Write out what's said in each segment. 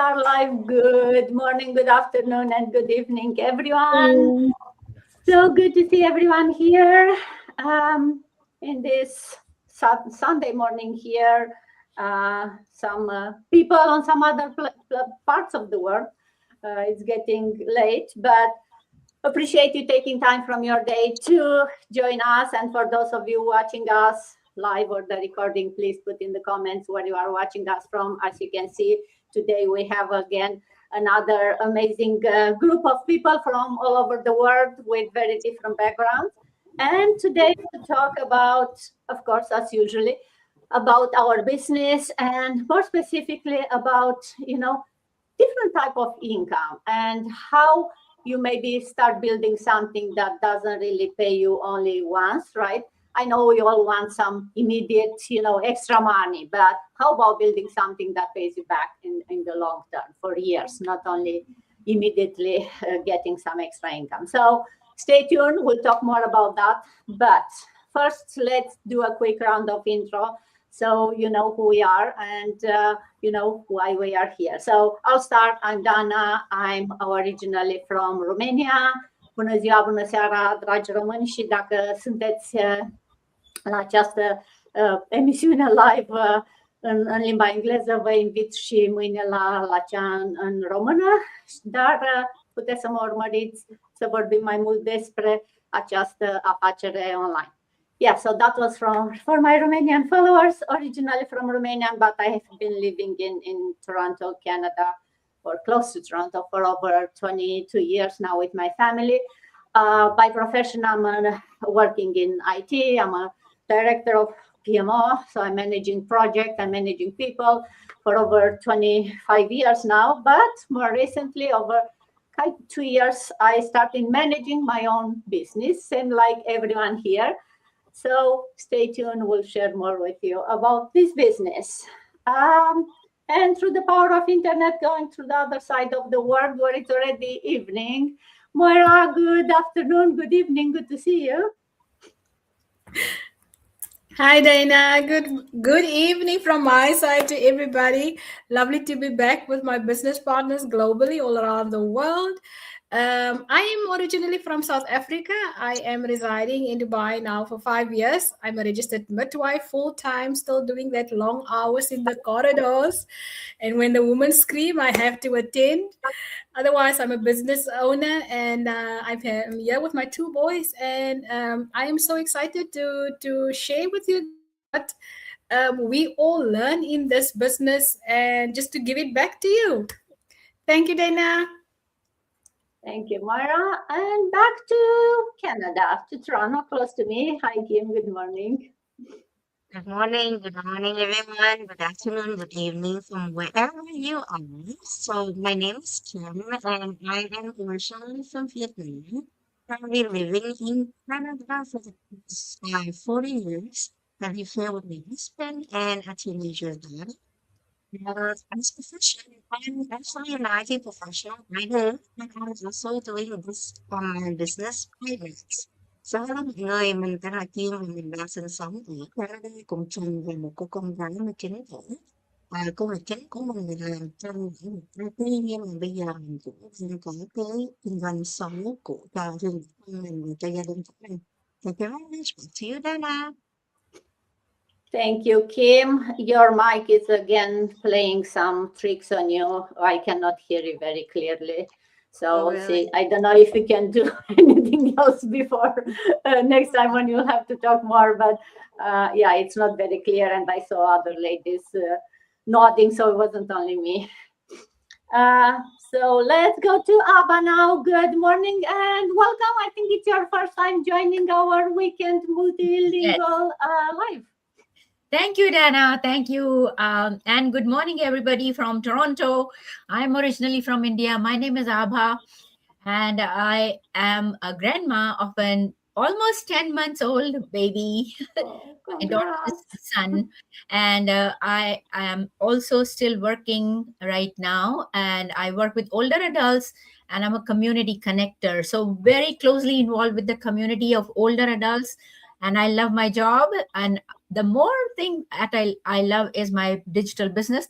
are live. Good morning, good afternoon, and good evening, everyone. So good to see everyone here in this Sunday morning here. Some people on some other parts of the world. It's getting late, but appreciate you taking time from your day to join us. And for those of you watching us live or the recording, please put in the comments where you are watching us from. As you can see, today we have again another amazing group of people from all over the world with very different backgrounds. And today to talk about, of course, as usually, about our business and more specifically about, different type of income and how you maybe start building something that doesn't really pay you only once, right? I know we all want some immediate, extra money, but how about building something that pays you back in the long term for years, not only immediately getting some extra income? So stay tuned. We'll talk more about that. But first, let's do a quick round of intro so you know who we are and you know why we are here. So I'll start. I'm Dana. I'm originally from Romania. Bună ziua, bună seara, dragi români, și dacă sunteți la această emisiune live în limba engleză, vă invit și mâine la cea în română, dar puteți să mă urmăriți să vorbim mai mult despre această afacere online. Yeah, so that was for my Romanian followers, originally from Romania, but I have been living in Toronto, Canada, or close to Toronto for over 22 years now with my family. By profession, I'm working in IT. I'm a director of PMO, so I'm managing projects, I'm managing people for over 25 years now. But more recently, over 2 years, I started managing my own business, same like everyone here. So stay tuned. We'll share more with you about this business. And through the power of internet, going through the other side of the world where it's already evening. Moira, good afternoon, good evening, good to see you. Hi, Dana. Good evening from my side to everybody. Lovely to be back with my business partners globally, all around the world. I am originally from South Africa. I am residing in Dubai now for 5 years. I'm a registered midwife full-time, still doing that long hours in the corridors. And when the women scream, I have to attend. Otherwise, I'm a business owner, and I'm here with my 2 boys. And I am so excited to share with you what we all learn in this business and just to give it back to you. Thank you, Dana. Thank you, Moira. And back to Canada, to Toronto, close to me. Hi, Kim. Good morning. Good morning, everyone. Good afternoon, good evening from wherever you are. So my name is Kim, and I am originally from Vietnam. Currently living in Canada for the past 40 years. I live here with my husband and a teenager daughter. As a profession, I'm actually an IT professional. I know, but I'm also doing this business finance. So là một người mình tên là Kim và mình đang sinh sống ở Canada cùng chồng và một cô con gái 19 tuổi. Công việc chính của mình là trong lĩnh vực IT, nhưng mà bây giờ mình cũng đang có cái kinh doanh số của cho riêng bản thân mình và cho gia đình của mình. Thank you very much. Back to you, Dana. Thank you, Kim. Your mic is again playing some tricks on you. I cannot hear you very clearly. So see, I don't know if you can do anything else before next time when you'll have to talk more. But yeah, it's not very clear. And I saw other ladies nodding, so it wasn't only me. So let's go to Abba now. Good morning and welcome. I think it's your first time joining our weekend multilingual live. Thank you, Dana. Thank you. And good morning, everybody from Toronto. I'm originally from India. My name is Abha, and I am a grandma of an almost 10 months old baby, my daughter's son. And I am also still working right now, and I work with older adults, and I'm a community connector. So very closely involved with the community of older adults. And I love my job. And the more thing that I love is my digital business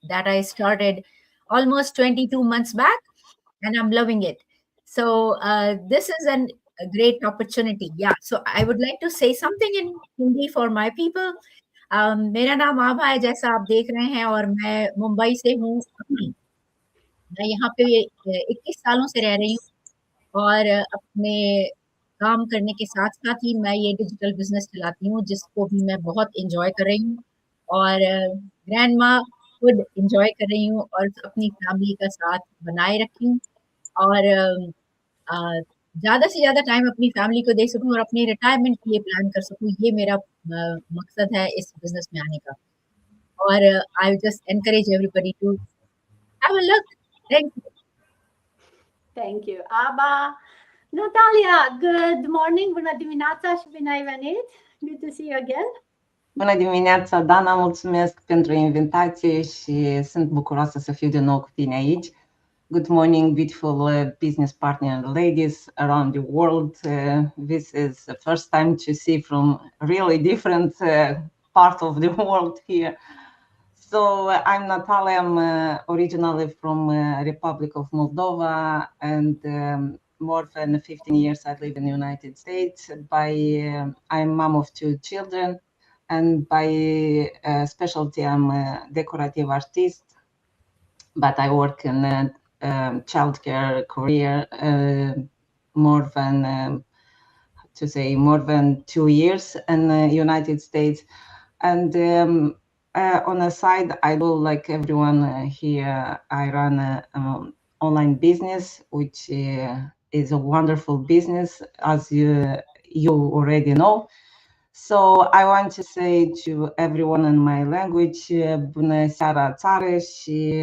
that I started almost 22 months back, and I'm loving it. So this is a great opportunity. Yeah. So I would like to say something in Hindi for my people. मेरा नाम आभा है, जैसा आप देख रहे हैं, और मैं मुंबई से हूँ। मैं यहाँ पे 21 सालों से रह रही हूँ, और अपने काम करने के साथ-साथ ही मैं ये डिजिटल बिज़नेस चलाती हूँ, जिसको भी मैं बहुत एन्जॉय कर रही हूँ, और ग्रैंडमा खुद एन्जॉय कर रही हूँ, और अपनी फैमिली का साथ बनाए रखी हूँ, और ज़्यादा से ज़्यादा टाइम अपनी फैमिली को दे सकूँ और अपनी रिटायरमेंट के लिए प्लान कर सकूँ, ये मेरा मकसद है इस बिज़नेस में आने का। और I just encourage everybody to have a luck. Thank you. Thank you, Abba. Natalia, good morning. Bună dimineața și bine ai venit. Good to see you again. Bună dimineața, Dana, mulțumesc pentru invitație și sunt bucuroasă să fiu din nou cu tine aici. Good morning, beautiful business partner ladies around the world. This is the first time to see from really different part of the world here. So I'm Natalia, I'm originally from Republic of Moldova, and more than 15 years I live in the United States. I'm mom of 2 children, and by specialty I'm a decorative artist, but I work in childcare career more than 2 years in the United States. And on the side, I do, like everyone here, I run an online business, which is a wonderful business, as you already know. So I want to say to everyone in my language, bună seara țară, și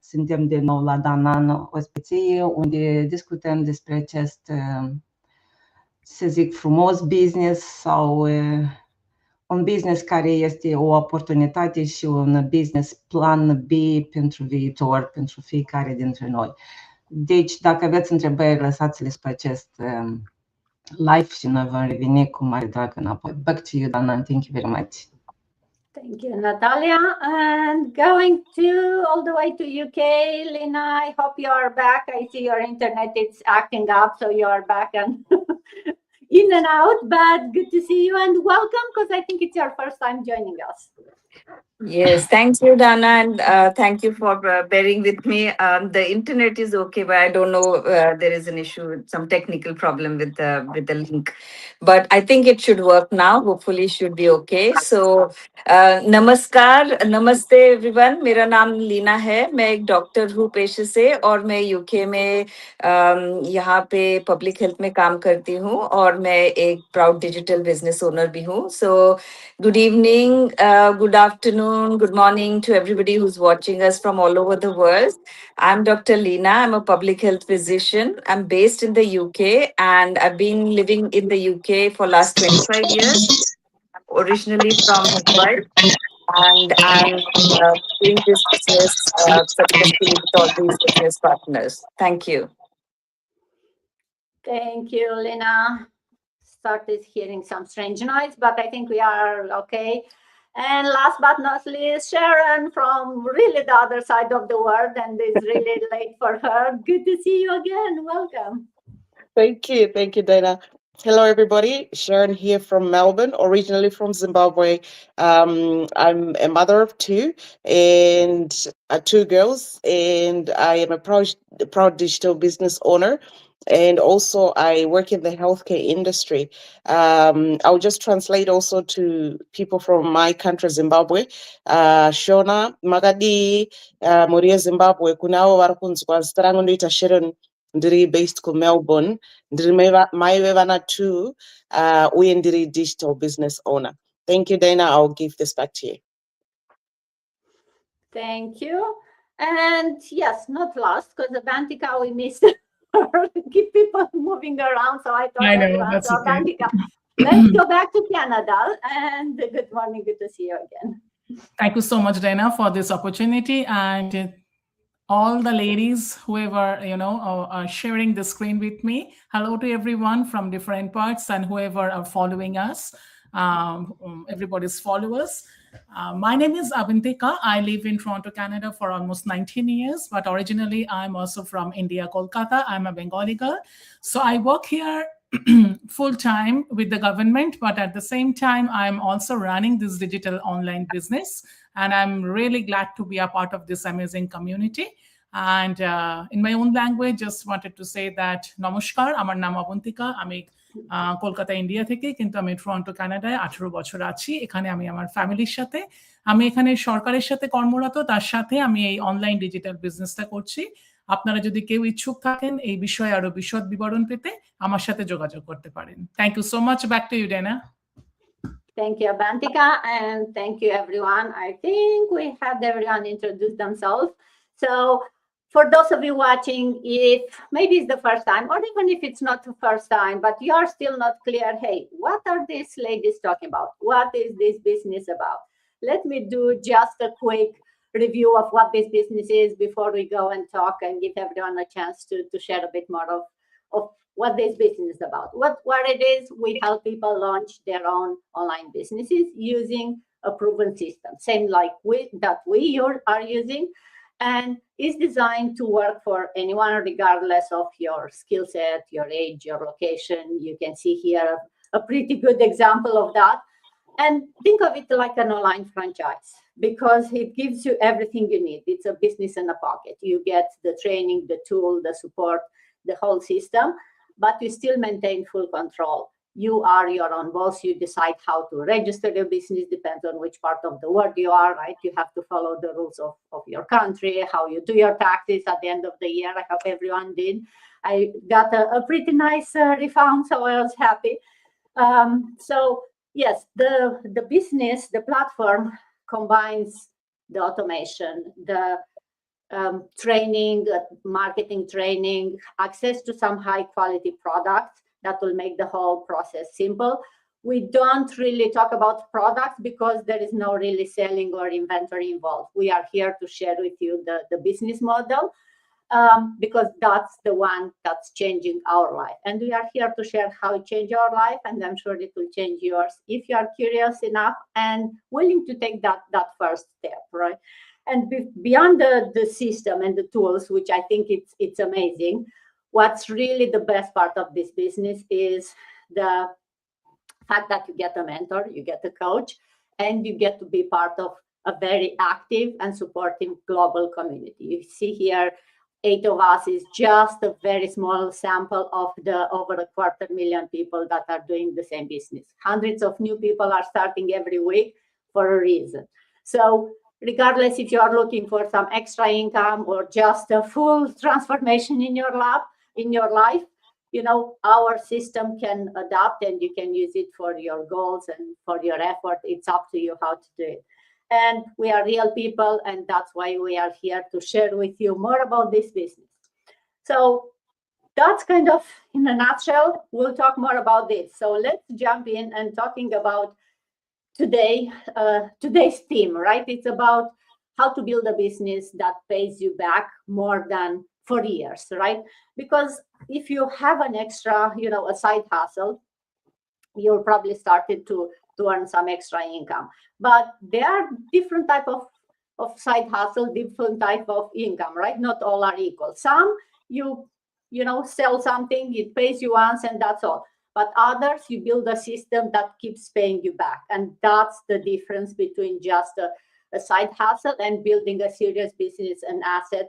suntem din nou la Danan Ospăție, unde discutăm despre acest, să zic, frumos business sau un business care este o oportunitate și un business plan B pentru viitor, pentru fiecare dintre noi. Deci, dacă aveți întrebări, lăsați-le spre acest live și noi vom reveni cu mare drag înapoi. Back to you, Dana, and thank you very much. Thank you, Natalia. And going all the way to UK, Lina, I hope you are back. I see your internet is acting up, so you are back and in and out, but good to see you and welcome, because I think it's your first time joining us. Yes, thank you, Dana, and thank you for bearing with me. The internet is okay, but I don't know, there is an issue, some technical problem with the link. But I think it should work now. Hopefully, it should be okay. So, नमस्कार, नमस्ते everyone. मेरा नाम लीना है. मैं एक doctor हूँ पेशे से, और मैं यूके में यहाँ पे पब्लिक हेल्थ में काम करती हूँ, और मैं एक प्राउड डिजिटल बिजनेस ओनर भी हूँ. So, good evening, good afternoon, good morning to everybody who's watching us from all over the world. I'm Dr. Leena. I'm a public health physician. I'm based in the UK, and I've been living in the UK for last 25 years. I'm originally from Mumbai, and I'm doing this business successfully with all these business partners. Thank you. Thank you, Lina. Started hearing some strange noise, but I think we are okay. And last but not least, Sharon from really the other side of the world, and it's really late for her. Good to see you again. Welcome. Thank you, Dana. Hello, everybody. Sharon here from Melbourne, originally from Zimbabwe. I'm a mother of 2 and 2 girls, and I am a proud digital business owner. And also, I work in the healthcare industry. I'll just translate also to people from my country, Zimbabwe. Shona, Magadi, Moria, Zimbabwe. Kunao warakunzwa starangu ndoita Sharon ndiri based ku Melbourne. Ndiri maive vana 2 uye ndiri digital business owner. Thank you, Dana. I'll give this back to you. Thank you. And yes, not last, because the Bantica we missed her. Keep people moving around, so I thought I know, that's okay. Bantica. Let's go back to Canada, and good morning, good to see you again. Thank you so much, Dana, for this opportunity, and all the ladies, whoever, are sharing the screen with me. Hello to everyone from different parts and whoever are following us. everybody's followers. My name is Avantika. I live in Toronto, Canada for almost 19 years, but originally I'm also from India, Kolkata. I'm a Bengali girl. So I work here full time with the government, but at the same time, I'm also running this digital online business. And I'm really glad to be a part of this amazing community. And in my own language, just wanted to say that নমস্কার, আমার নাম অবন্তিকা, আমি Kolkata India থেকে, কিন্তু আমি Toronto কানাডায় 18 বছর আছি। এখানে আমি আমার ফ্যামিলির সাথে, আমি এখানে সরকারের সাথে কর্মরত, তার সাথে আমি এই অনলাইন ডিজিটাল বিজনেসটা করছি। আপনারা যদি কেউ ইচ্ছুক থাকেন এই বিষয়ে আরো বিশদ বিবরণ পেতে আমার সাথে যোগাযোগ করতে পারেন। Thank you so much. Back to you, Dana. Thank you, Abantika, and thank you, everyone. I think we had everyone introduce themselves. So for those of you watching, if maybe it's the first time, or even if it's not the first time, but you are still not clear, hey, what are these ladies talking about? What is this business about? Let me do just a quick review of what this business is before we go and talk and give everyone a chance to share a bit more of what this business is about. What it is, we help people launch their own online businesses using a proven system, same like we are using, and is designed to work for anyone regardless of your skill set, your age, your location. You can see here a pretty good example of that. And think of it like an online franchise, because it gives you everything you need. It's a business in a pocket. You get the training, the tool, the support, the whole system, but you still maintain full control. You are your own boss. You decide how to register your business, depends on which part of the world you are, right? You have to follow the rules of your country, how you do your taxes at the end of the year. I hope everyone did. I got a pretty nice refund, so I was happy. So yes, the business, the platform combines the automation, the training, marketing training, access to some high quality products that will make the whole process simple. We don't really talk about products because there is no really selling or inventory involved. We are here to share with you the business model, because that's the one that's changing our life. And we are here to share how it changed our life, and I'm sure it will change yours if you are curious enough and willing to take that first step, right? And beyond the system and the tools, which I think it's amazing, what's really the best part of this business is the fact that you get a mentor, you get a coach, and you get to be part of a very active and supportive global community. You see here, 8 of us is just a very small sample of the over 250,000 people that are doing the same business. Hundreds of new people are starting every week for a reason. So regardless if you are looking for some extra income or just a full transformation in your life, you know, our system can adapt and you can use it for your goals and for your effort. It's up to you how to do it. And we are real people, and that's why we are here to share with you more about this business. So that's kind of in a nutshell. We'll talk more about this. So let's jump in and talking about today's theme, right? It's about how to build a business that pays you back more than 4 years, right? Because if you have an extra, you know, a side hustle, you'll probably started to earn some extra income. But there are different type of side hustle, different type of income, right? Not all are equal. Some you know, sell something, it pays you once and that's all. But others, you build a system that keeps paying you back. And that's the difference between just a side hustle and building a serious business, an asset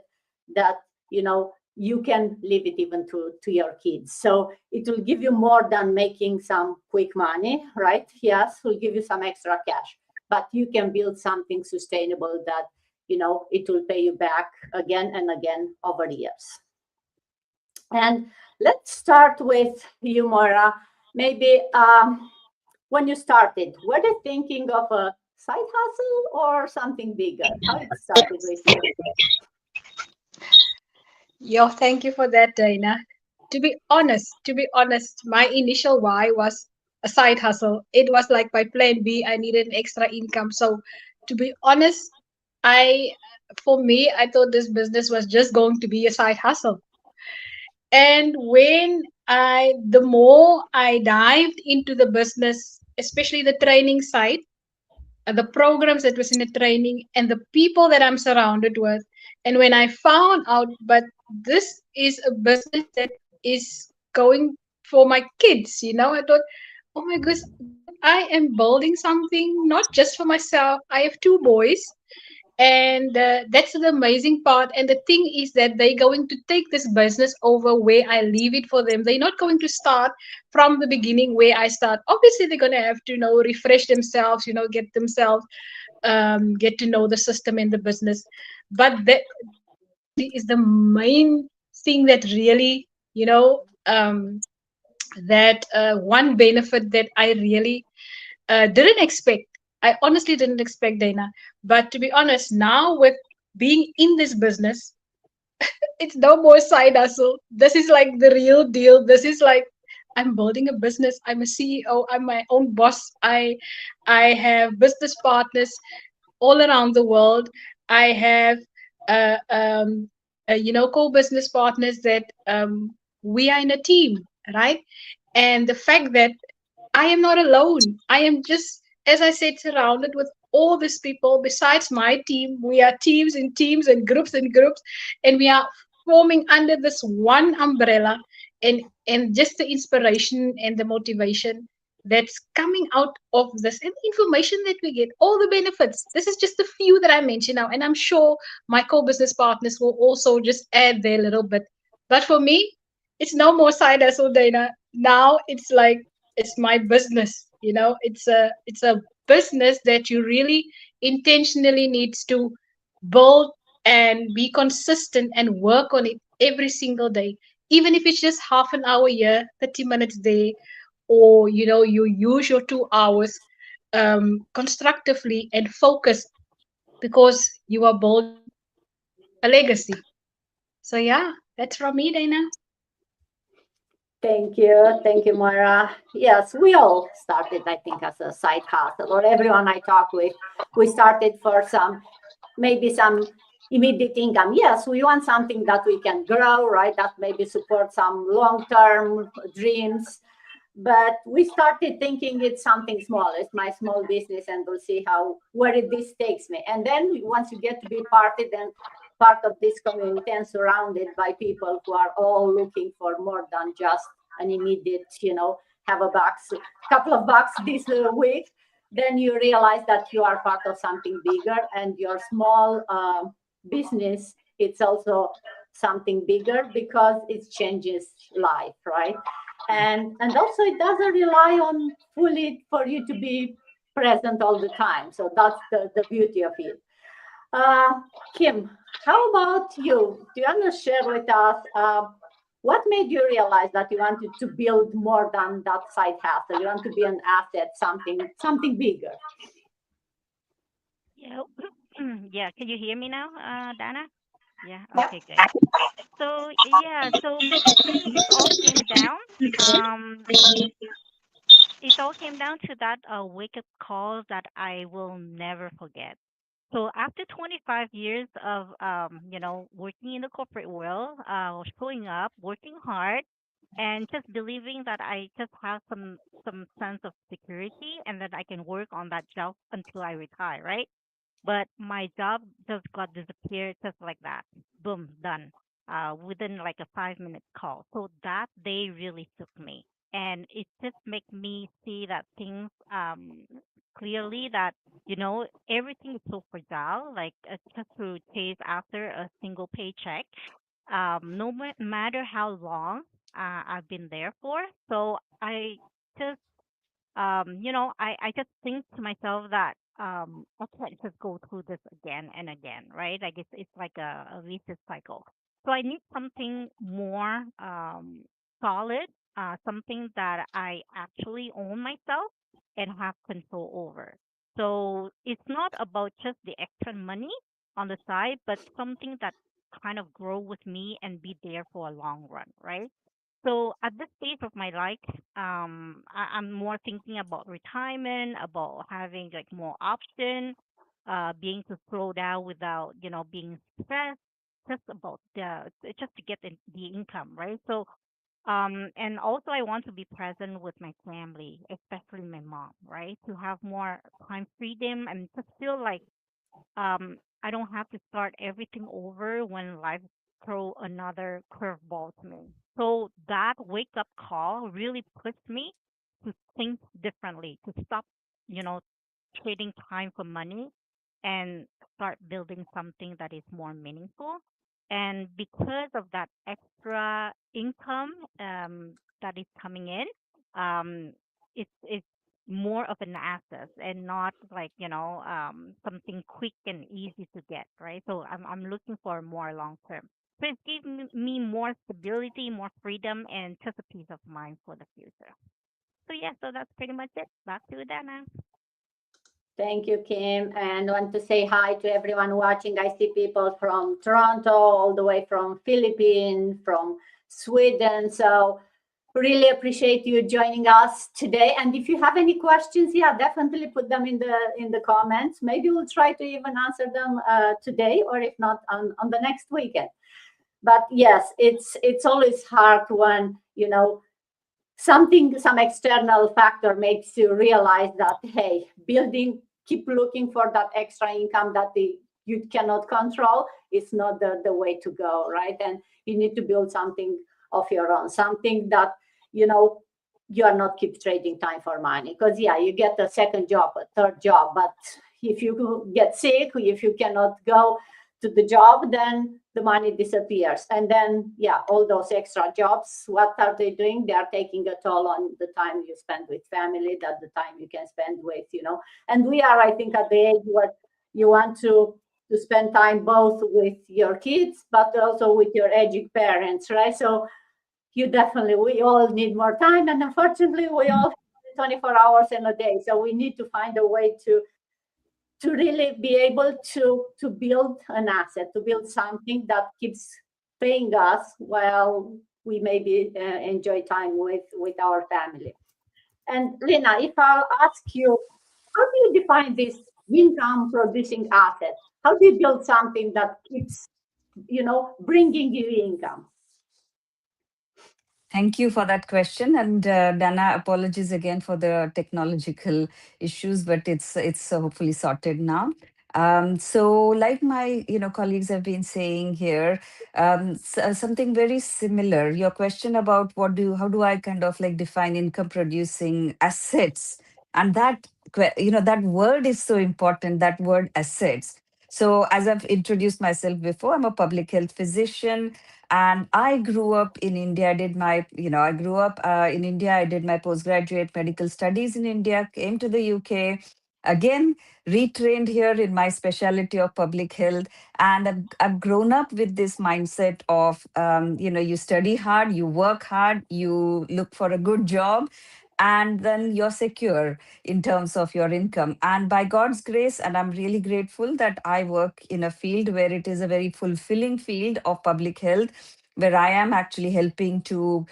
that, you know, you can leave it even to your kids. So it will give you more than making some quick money, right? Yes, it will give you some extra cash, but you can build something sustainable that, you know, it will pay you back again and again over years. And let's start with you, Maura. Maybe when you started, were you thinking of a side hustle or something bigger? How it started with you? Yo, thank you for that, Dana. To be honest, my initial why was a side hustle. It was like my plan B. I needed an extra income. So, to be honest, for me, I thought this business was just going to be a side hustle. And the more I dived into the business, especially the training side, the programs that was in the training, and the people that I'm surrounded with. And when I found out, but this is a business that is going for my kids, I thought, oh my goodness, I am building something not just for myself. I have two boys, and that's the amazing part. And the thing is that they're going to take this business over where I leave it for them. They're not going to start from the beginning where I start. Obviously they're going to have to refresh themselves, get themselves, get to know the system and the business. But that honestly is the main thing that really, that one benefit that I really didn't expect. I honestly didn't expect, Dana. But to be honest, now with being in this business, it's no more side hustle. This is like the real deal. This is like I'm building a business. I'm a CEO. I'm my own boss. I have business partners all around the world. I have uh, um, co-business partners that we are in a team, right? And the fact that I am not alone. I am just, as I said, surrounded with all these people besides my team. We are teams and teams and groups, and we are forming under this one umbrella. And just the inspiration and the motivation that's coming out of this, and the information that we get, all the benefits. This is just a few that I mentioned now, and I'm sure my co-business partners will also just add their little bit. But for me, it's no more side hustle, Dana. Now it's like it's my business. It's a business that you really intentionally needs to build and be consistent and work on it every single day, even if it's just half an hour here, 30 minutes there, or you use your 2 hours constructively and focus, because you are building a legacy. So yeah, that's from me, Dana. Thank you, Moira. Yes, we all started, I think, as a side hustle, or everyone I talk with, we started for maybe some immediate income. Yes, we want something that we can grow, right? That maybe support some long-term dreams. But we started thinking it's something small. It's my small business, and we'll see where this takes me. And then once you get to be part of this community and surrounded by people who are all looking for more than just an immediate, have couple of bucks this week, then you realize that you are part of something bigger, and your small business, it's also something bigger because it changes life, right? And also it doesn't rely on fully for you to be present all the time. So that's the beauty of it. uh, Kim, how about you? Do you want to share with us what made you realize that you wanted to build more than that side hustle? You want to be an asset, something bigger. Yeah. Yeah. Can you hear me now, Dana? Yeah. Yep. Okay. Good. So yeah. So basically, Um, it all came down to that wake up call that I will never forget. So after 25 years of working in the corporate world, showing up, working hard, and just believing that I just have some sense of security and that I can work on that job until I retire, right? But my job just got disappeared just like that. Boom, done. Within like a 5 minute call. So that day really took me. And it just make me see that things clearly that, everything is so fragile, like just to chase after a single paycheck. No matter how long I've been there for. So I just I just think to myself that I can't just go through this again and again, right? Like it's like a vicious cycle. So I need something more solid, something that I actually own myself and have control over. So it's not about just the extra money on the side, but something that kind of grow with me and be there for a long run, right? So at this stage of my life, I'm more thinking about retirement, about having like more option, being to slow down without, being stressed, just about just to get the income, right? So And also, I want to be present with my family, especially my mom, right? To have more time freedom and to feel like I don't have to start everything over when life throw another curveball to me. So that wake up call really pushed me to think differently, to stop, you know, trading time for money and start building something that is more meaningful. And because of that extra income that is coming in, it's more of an asset and not like something quick and easy to get, right? So I'm looking for more long term. So it gives me more stability, more freedom, and just a peace of mind for the future. So yeah, so that's pretty much it. Back to you, Dana. Thank you, Kim. And want to say hi to everyone watching. I see people from Toronto, all the way from Philippines, from Sweden. So really appreciate you joining us today. And if you have any questions, yeah, definitely put them in the comments. Maybe we'll try to even answer them today, or if not, on the next weekend. But yes, it's always hard when some external factor makes you realize that, hey, building, keep looking for that extra income that you cannot control is not the way to go, right? And you need to build something of your own, something that you know you are not keep trading time for money. Because yeah, you get a second job, a third job, but if you get sick, if you cannot go to the job, then the money disappears. And then, yeah, all those extra jobs, what are they doing? They are taking a toll on the time you spend with family, that the time you can spend with. And we are, I think, at the age where you want to spend time both with your kids, but also with your aging parents, right? So we all need more time. And unfortunately, we all have 24 hours in a day. So we need to find a way to really be able to build an asset, to build something that keeps paying us while we maybe enjoy time with our family. And Lena, if I'll ask you, how do you define this income producing asset? How do you build something that keeps bringing you income? Thank you for that question. And Dana, apologies again for the technological issues, but it's hopefully sorted now. So, like my colleagues have been saying here, something very similar. Your question about how do I kind of like define income producing assets, and that word is so important. That word assets. So, as I've introduced myself before, I'm a public health physician, and I grew up in India. I grew up in India. I did my postgraduate medical studies in India, came to the UK, again, retrained here in my specialty of public health. And I've grown up with this mindset of, you study hard, you work hard, you look for a good job, and then you're secure in terms of your income. And by God's grace, and I'm really grateful that I work in a field where it is a very fulfilling field of public health, where I am actually helping to,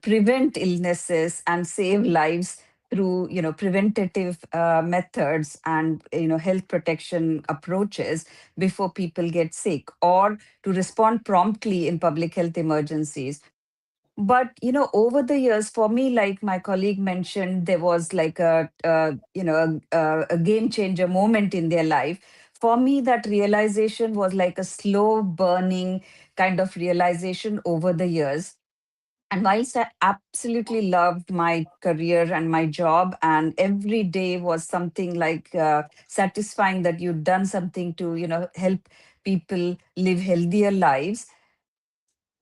prevent illnesses and save lives through, preventative methods and, health protection approaches before people get sick, or to respond promptly in public health emergencies. But over the years, for me, like my colleague mentioned, there was like a game changer moment in their life. For me, that realization was like a slow burning kind of realization over the years. And whilst I absolutely loved my career and my job, and every day was something like satisfying that you've done something to help people live healthier lives,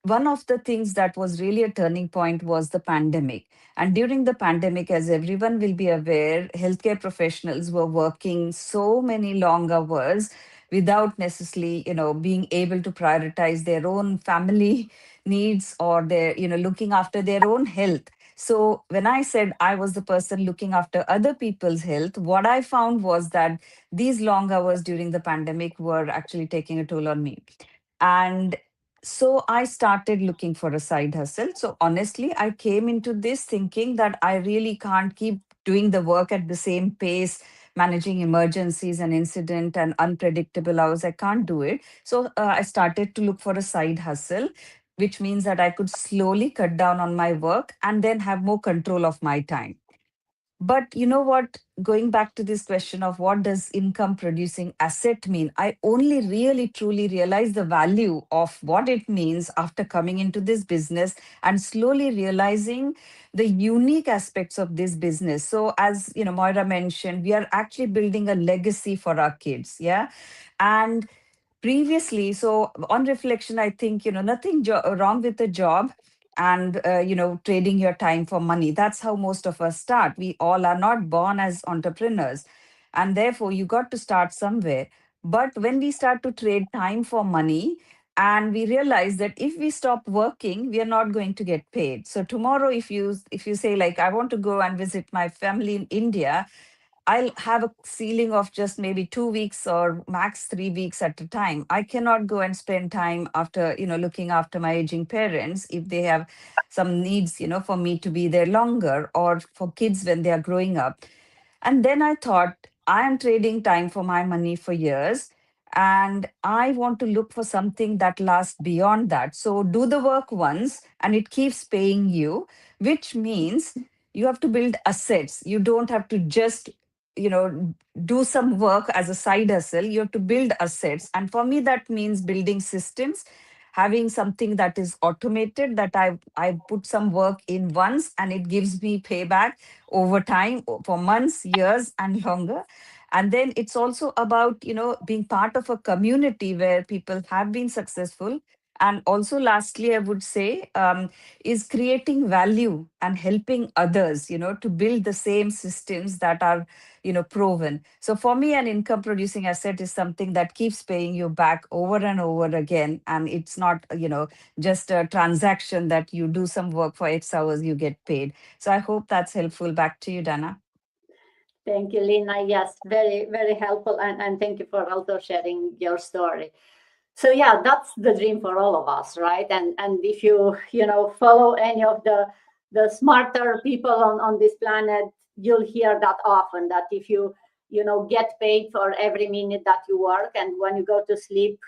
one of the things that was really a turning point was the pandemic. And during the pandemic, as everyone will be aware, healthcare professionals were working so many long hours without necessarily, being able to prioritize their own family needs, or their, looking after their own health. So when I said I was the person looking after other people's health, what I found was that these long hours during the pandemic were actually taking a toll on me. And so I started looking for a side hustle. So honestly, I came into this thinking that I really can't keep doing the work at the same pace, managing emergencies and incident and unpredictable hours. I can't do it. So I started to look for a side hustle. which means that I could slowly cut down on my work and then have more control of my time. But you know what? Going back to this question of what does income producing asset mean, I only really truly realized the value of what it means after coming into this business and slowly realizing the unique aspects of this business. So, as you know, Moira mentioned, we are actually building a legacy for our kids. Yeah. And previously, so on reflection, I think, nothing wrong with the job and trading your time for money. That's how most of us start. We all are not born as entrepreneurs, and therefore you got to start somewhere. But when we start to trade time for money, and we realize that if we stop working, we are not going to get paid. So tomorrow, if you say, like, I want to go and visit my family in India, I'll have a ceiling of just maybe 2 weeks or max 3 weeks at a time. I cannot go and spend time after, looking after my aging parents if they have some needs, for me to be there longer, or for kids when they are growing up. And then I thought, I am trading time for my money for years, and I want to look for something that lasts beyond that. So do the work once and it keeps paying you, which means you have to build assets. You don't have to just do some work as a side hustle. You have to build assets, and for me that means building systems, having something that is automated, that I put some work in once and it gives me payback over time, for months, years, and longer. And then it's also about being part of a community where people have been successful. And also, lastly, I would say, is creating value and helping others to build the same systems that are proven. So for me, an income producing asset is something that keeps paying you back over and over again, and it's not just a transaction that you do some work for X hours, you get paid. So I hope that's helpful. Back to you, Dana. Thank you, Lina. Yes, very, very helpful. And thank you for also sharing your story. So yeah, that's the dream for all of us, right? And if you follow any of the smarter people on this planet, you'll hear that often, that if you get paid for every minute that you work, and when you go to sleep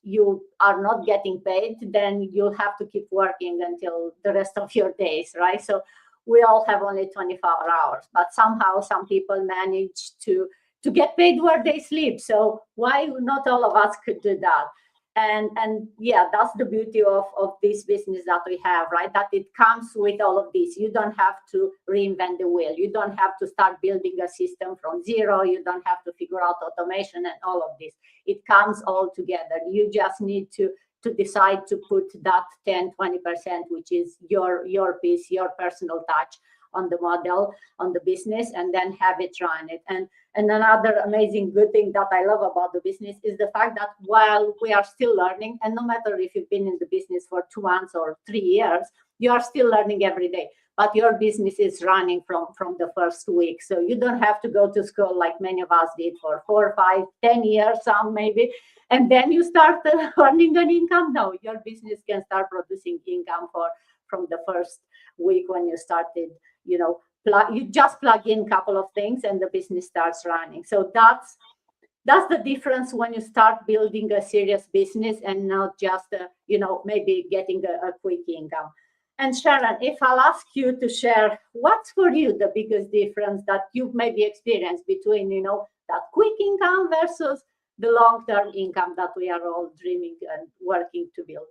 you are not getting paid, then you'll have to keep working until the rest of your days, right? So we all have only 24 hours, but somehow some people manage to get paid where they sleep. So why not all of us could do that? And yeah, that's the beauty of this business that we have, right? That it comes with all of this. You don't have to reinvent the wheel. You don't have to start building a system from zero. You don't have to figure out automation and all of this. It comes all together. You just need to decide to put that 10-20%, which is your piece, your personal touch on the model, on the business, and then have it run it. And another amazing good thing that I love about the business is the fact that while we are still learning, and no matter if you've been in the business for 2 months or 3 years, you are still learning every day. But your business is running from the first week. So you don't have to go to school like many of us did for 4, 5, 10 years, some maybe. And then you start earning an income. No, your business can start producing income from the first week when you started, you just plug in a couple of things and the business starts running. So that's the difference when you start building a serious business and not just maybe getting a quick income. And Sharon, if I'll ask you to share, what's for you the biggest difference that you've maybe experienced between that quick income versus the long-term income that we are all dreaming and working to build?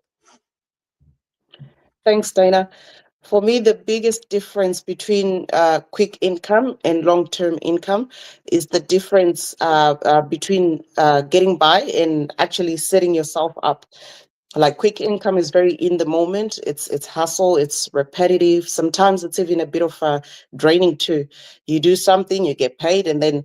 Thanks, Dana. For me, the biggest difference between quick income and long-term income is the difference between getting by and actually setting yourself up. Like, quick income is very in the moment. It's hustle. It's repetitive. Sometimes it's even a bit of draining too. You do something, you get paid, and then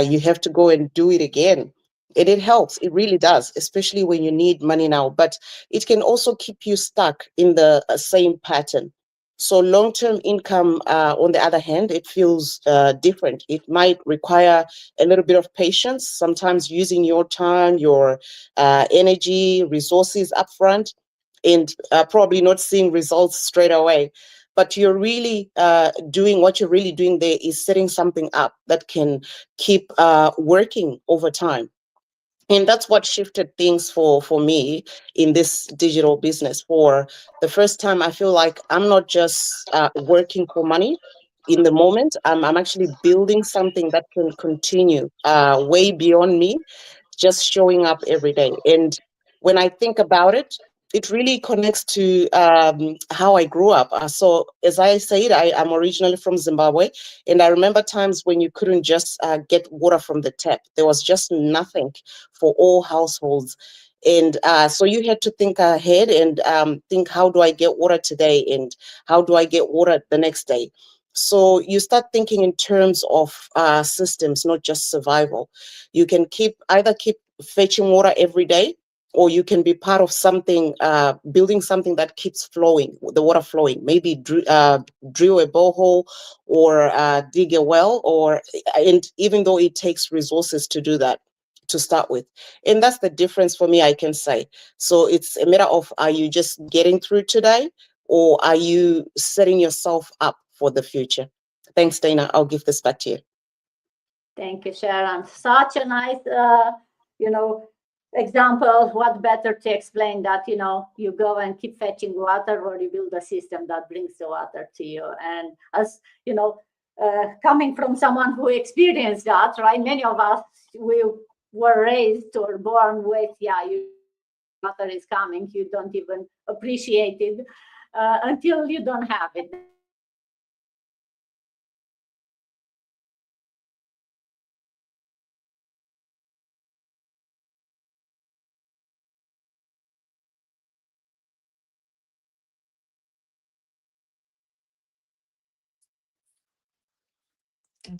you have to go and do it again. And it helps. It really does, especially when you need money now. But it can also keep you stuck in the same pattern. So long-term income, on the other hand, it feels different. It might require a little bit of patience, sometimes using your time, your energy, resources upfront, and probably not seeing results straight away. But you're really doing what you're really doing there is setting something up that can keep working over time. And that's what shifted things for me in this digital business. For the first time, I feel like I'm not just working for money in the moment. I'm actually building something that can continue way beyond me, just showing up every day. And when I think about it, it really connects to how I grew up. So, as I said, I'm originally from Zimbabwe, and I remember times when you couldn't just get water from the tap. There was just nothing for all households. And so you had to think ahead and think, how do I get water today? And how do I get water the next day? So you start thinking in terms of systems, not just survival. You can either keep fetching water every day, or you can be part of something, building something that keeps flowing, the water flowing. Maybe drill a borehole or dig a well, and even though it takes resources to do that to start with. And that's the difference for me, I can say. So it's a matter of, are you just getting through today, or are you setting yourself up for the future? Thanks, Dana. I'll give this back to you. Thank you, Sharon. Such a nice, example. What better to explain that, you go and keep fetching water, or you build a system that brings the water to you. And as, coming from someone who experienced that, right? Many of us, we were raised or born with, water is coming. You don't even appreciate it until you don't have it.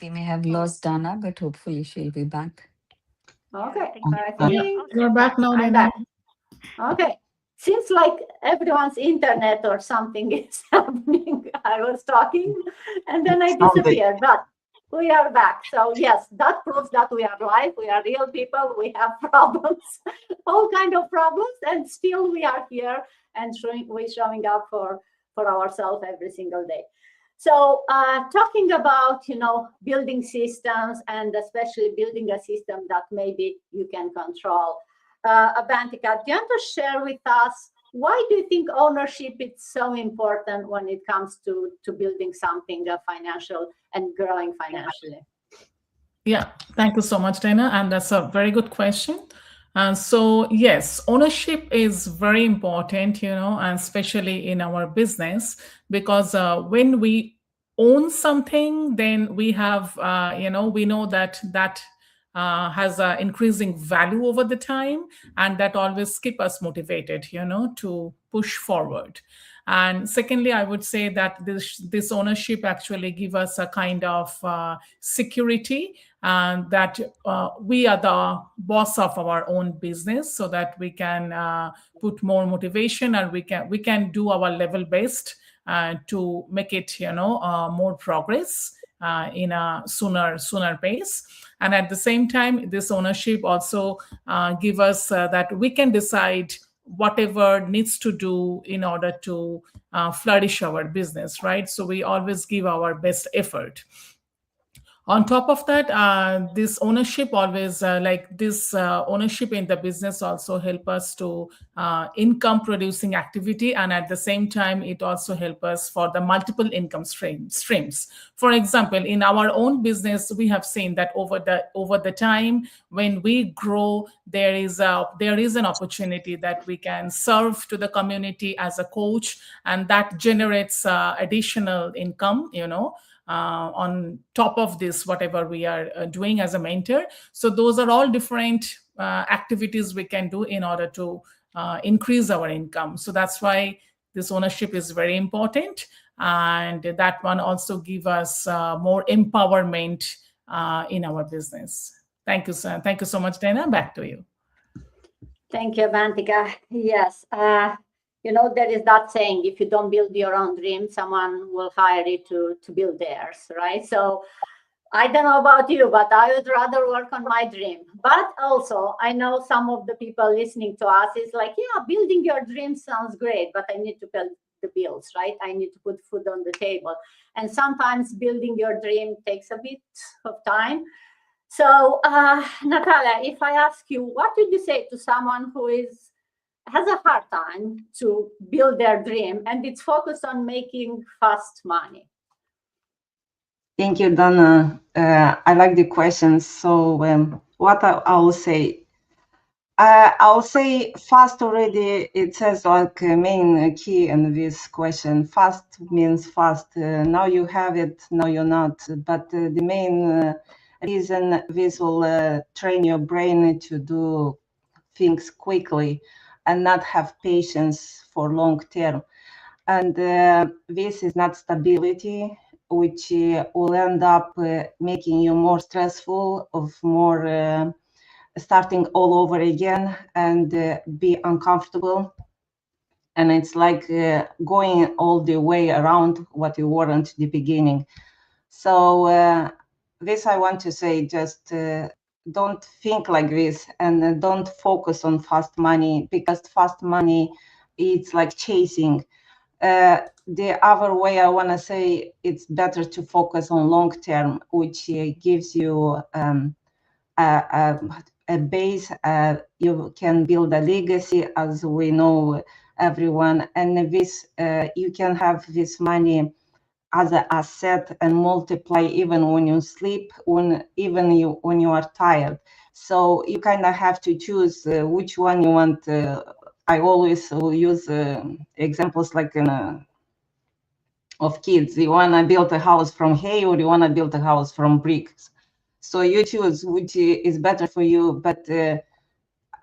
We may have lost Dana, but hopefully she'll be back. Okay, I think I Yeah, think you're back now, I'm Dana. back. Okay. Seems like everyone's internet or something is happening. I was talking and then I disappeared, but we are back. So yes, that proves that we are live. We are real people. We have problems, all kind of problems, and still we are here and we're showing up for ourselves every single day. So talking about, building systems, and especially building a system that maybe you can control. Abantika, do you want to share with us, why do you think ownership is so important when it comes to building something financial and growing financially? Yeah, thank you so much, Dana. And that's a very good question. And so, yes, ownership is very important, and especially in our business, because when we own something, then we have, we know that has increasing value over the time, and that always keep us motivated, to push forward. And secondly, I would say that this ownership actually give us a kind of security, and that we are the boss of our own business, so that we can put more motivation, and we can do our level best to make it more progress in a sooner pace. And at the same time, this ownership also give us that we can decide whatever needs to do in order to flourish our business, right? So we always give our best effort. On top of that, this ownership always ownership in the business also help us to income producing activity, and at the same time it also help us for the multiple income streams. For example, in our own business, we have seen that over the time when we grow, there is an opportunity that we can serve to the community as a coach, and that generates additional income, on top of this, whatever we are doing as a mentor. So those are all different activities we can do in order to increase our income. So that's why this ownership is very important, and that one also give us more empowerment in our business. Thank you, sir. Thank you so much, Dana. Back to you. Thank you, Bantika. Yes. There is that saying, if you don't build your own dream, someone will hire you to build theirs, right? So I don't know about you, but I would rather work on my dream. But also, I know some of the people listening to us is like, yeah, building your dream sounds great, but I need to pay the bills, right? I need to put food on the table. And sometimes building your dream takes a bit of time. So, Natalia, if I ask you, what would you say to someone who has a hard time to build their dream and it's focused on making fast money? Thank you, Donna. I like the questions. So what I will say, I'll say fast already. It says like a main key in this question. Fast means fast. Now you have it, now you're not. But the main reason this will train your brain to do things quickly and not have patience for long term. And this is not stability, which will end up making you more stressful, of more starting all over again and be uncomfortable. And it's like going all the way around what you weren't at the beginning. So this I want to say, just don't think like this and don't focus on fast money, because fast money, it's like chasing. The other way I want to say, it's better to focus on long term, which gives you a base. You can build a legacy, as we know, everyone, and this you can have this money as an asset and multiply even when you sleep, when you are tired. So you kind of have to choose which one you want. I always will use examples like of kids. You want to build a house from hay, or you want to build a house from bricks? So you choose which is better for you. But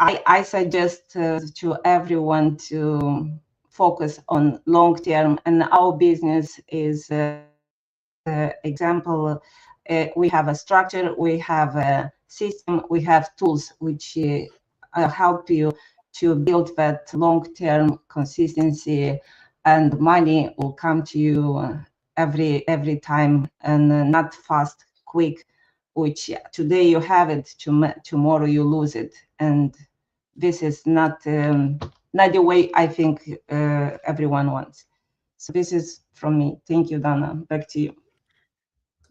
I suggest to everyone to focus on long term, and our business is example. We have a structure, we have a system, we have tools which help you to build that long-term consistency, and money will come to you every time, and not fast, quick, which today you have it, tomorrow you lose it. And this is not the way I think everyone wants. So this is from me. Thank you, Dana. Back to you.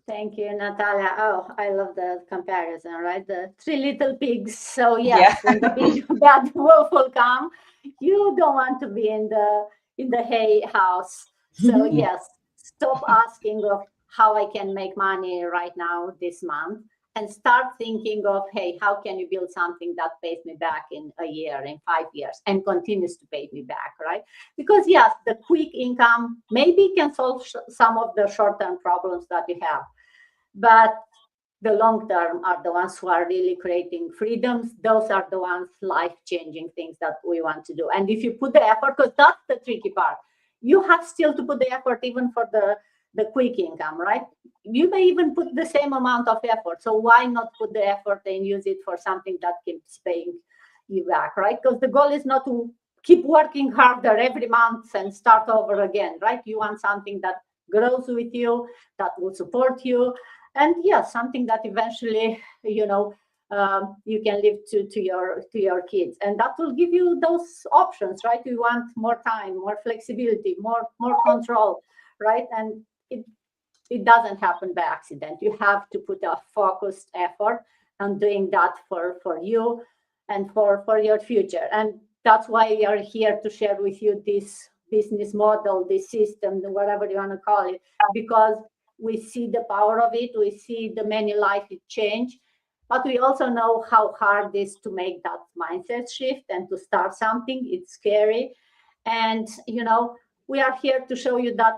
Thank you, Natalia. Oh, I love the comparison, right? The three little pigs. So yes, when the big bad wolf will come, you don't want to be in the hay house. So yes, stop asking of how I can make money right now this month, and start thinking of, hey, how can you build something that pays me back in a year, in 5 years, and continues to pay me back, right? Because yes, the quick income maybe can solve some of the short-term problems that you have, but the long term are the ones who are really creating freedoms. Those are the ones, life-changing things that we want to do. And if you put the effort, because that's the tricky part, you have still to put the effort even for the quick income, right? You may even put the same amount of effort. So why not put the effort and use it for something that keeps paying you back, right? Because the goal is not to keep working harder every month and start over again, right? You want something that grows with you, that will support you, and yes, something that eventually you can leave to your kids, and that will give you those options, right? You want more time, more flexibility, more control, right? And it doesn't happen by accident. You have to put a focused effort on doing that for you and for your future. And that's why we are here to share with you this business model, this system, whatever you want to call it, because we see the power of it. We see the many lives it change, but we also know how hard it is to make that mindset shift and to start something. It's scary. And, we are here to show you that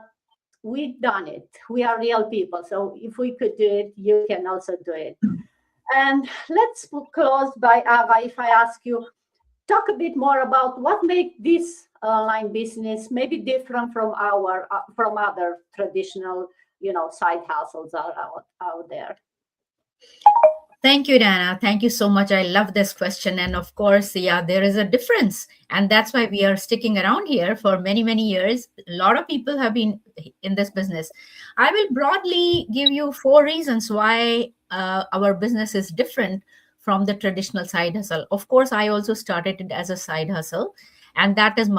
we've done it. We are real people. So if we could do it, you can also do it. And let's close by Ava. If I ask you, talk a bit more about what makes this online business maybe different from from other traditional, side hustles out there. Thank you, Dana. Thank you so much. I love this question. And of course, yeah, there is a difference. And that's why we are sticking around here for many, many years. A lot of people have been in this business. I will broadly give you 4 reasons why our business is different from the traditional side hustle. Of course, I also started it as a side hustle. And that is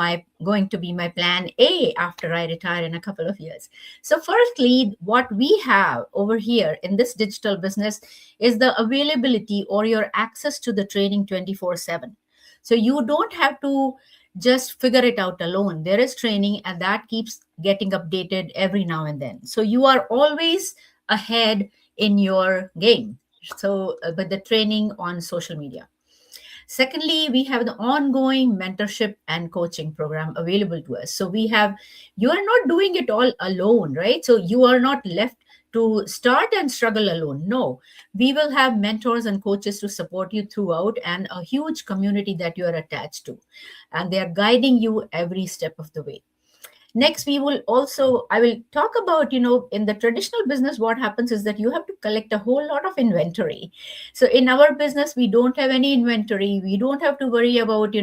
going to be my plan A after I retire in a couple of years. So firstly, what we have over here in this digital business is the availability or your access to the training 24/7. So you don't have to just figure it out alone. There is training, and that keeps getting updated every now and then. So you are always ahead in your game. So, but the training on social media. Secondly, we have the ongoing mentorship and coaching program available to us. So you are not doing it all alone, right? So you are not left to start and struggle alone. No, we will have mentors and coaches to support you throughout, and a huge community that you are attached to. And they are guiding you every step of the way. Next, I will talk about, in the traditional business, what happens is that you have to collect a whole lot of inventory. So in our business, we don't have any inventory. We don't have to worry about,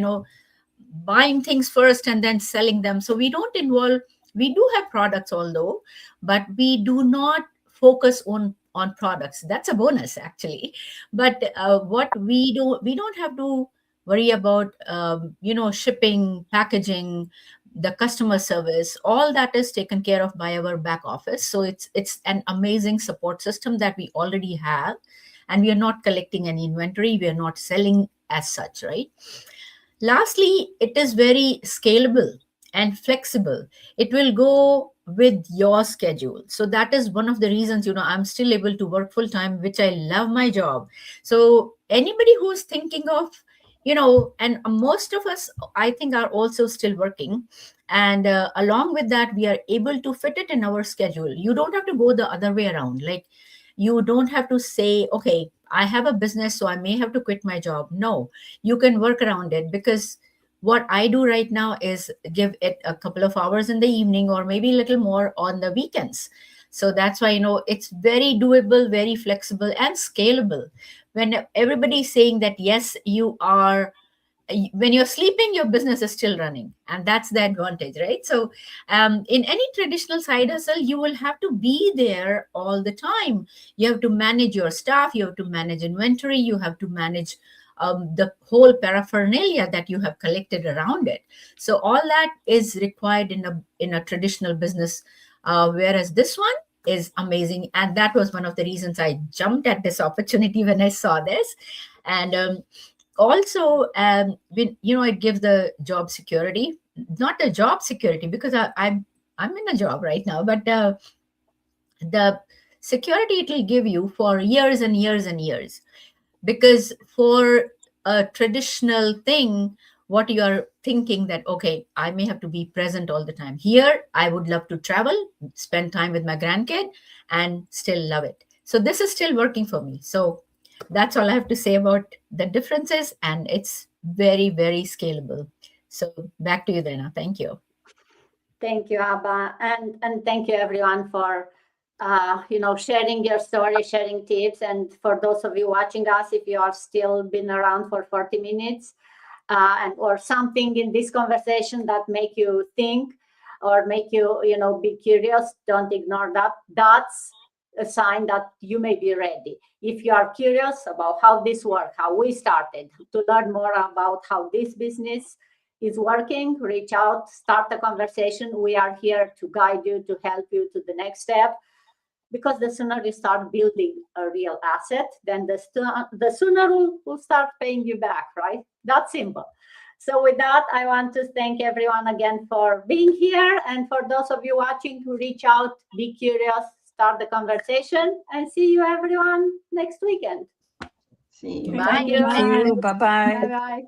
buying things first and then selling them. So we do have products, although, but we do not focus on products. That's a bonus, actually. But what we don't have to worry about, shipping, packaging, the customer service. All that is taken care of by our back office. So it's an amazing support system that we already have, and we are not collecting any inventory. We are not selling as such, right? Lastly, it is very scalable and flexible. It will go with your schedule. So that is one of the reasons, I'm still able to work full time, which I love my job. So anybody who's thinking of, and most of us, I think, are also still working. And along with that, we are able to fit it in our schedule. You don't have to go the other way around. Like, you don't have to say, okay, I have a business, so I may have to quit my job. No, you can work around it, because what I do right now is give it a couple of hours in the evening, or maybe a little more on the weekends. So that's why, it's very doable, very flexible, and scalable. When everybody's saying that, yes, when you're sleeping, your business is still running, and that's the advantage, right? So in any traditional side hustle, you will have to be there all the time. You have to manage your staff, you have to manage inventory, you have to manage the whole paraphernalia that you have collected around it. So all that is required in a traditional business, whereas this one is amazing. And that was one of the reasons I jumped at this opportunity when I saw this. And also, it gives the job security, not a job security, because I'm in a job right now, but the security it will give you for years and years and years. Because for a traditional thing, what you are thinking that, okay, I may have to be present all the time. Here, I would love to travel, spend time with my grandkid, and still love it. So this is still working for me. So that's all I have to say about the differences, and it's very, very scalable. So back to you, Dana. Thank you. Thank you, Abba, and thank you everyone for sharing your story, sharing tips, and for those of you watching us, if you are still been around for 40 minutes, or something in this conversation that make you think or make you be curious, don't ignore that. That's a sign that you may be ready. If you are curious about how this works, how we started, to learn more about how this business is working, reach out, start a conversation. We are here to guide you, to help you to the next step, because the sooner you start building a real asset, then the sooner we'll start paying you back, right? That's simple. So with that, I want to thank everyone again for being here. And for those of you watching, to reach out, be curious, start the conversation, and see you everyone next weekend. See you. Bye. Thank you. Bye-bye. Bye-bye.